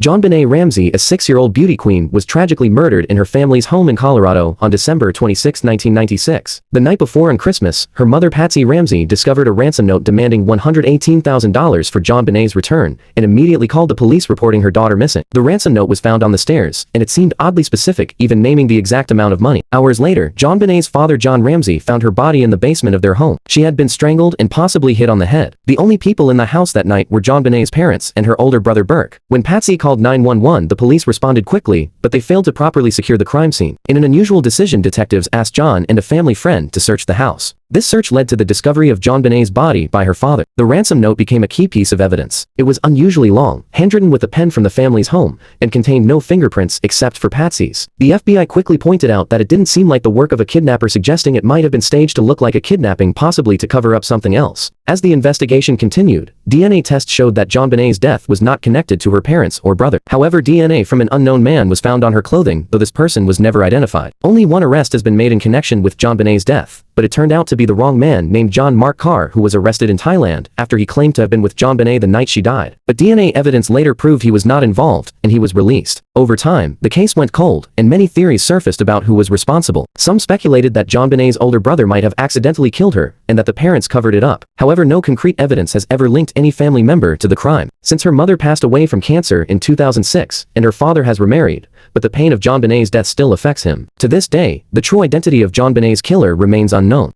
JonBenet Ramsey, a 6-year-old beauty queen, was tragically murdered in her family's home in Colorado on December 26, 1996. The night before on Christmas, her mother Patsy Ramsey discovered a ransom note demanding $118,000 for JonBenet's return and immediately called the police reporting her daughter missing. The ransom note was found on the stairs, and it seemed oddly specific, even naming the exact amount of money. Hours later, JonBenet's father John Ramsey found her body in the basement of their home. She had been strangled and possibly hit on the head. The only people in the house that night were JonBenet's parents and her older brother Burke. When Patsy called 911, the police responded quickly, but they failed to properly secure the crime scene. In an unusual decision, detectives asked John and a family friend to search the house. This search led to the discovery of JonBenet's body by her father. The ransom note became a key piece of evidence. It was unusually long, handwritten with a pen from the family's home, and contained no fingerprints except for Patsy's. The FBI quickly pointed out that it didn't seem like the work of a kidnapper, suggesting it might have been staged to look like a kidnapping, possibly to cover up something else. As the investigation continued, DNA tests showed that JonBenet's death was not connected to her parents or brother. However, DNA from an unknown man was found on her clothing, though this person was never identified. Only one arrest has been made in connection with JonBenet's death, but it turned out to be the wrong man named John Mark Carr, who was arrested in Thailand after he claimed to have been with JonBenet the night she died. But DNA evidence later proved he was not involved, and he was released. Over time, the case went cold, and many theories surfaced about who was responsible. Some speculated that JonBenet's older brother might have accidentally killed her, and that the parents covered it up. However, no concrete evidence has ever linked any family member to the crime. Since her mother passed away from cancer in 2006, and her father has remarried, but the pain of JonBenet's death still affects him. To this day, the true identity of JonBenet's killer remains unknown.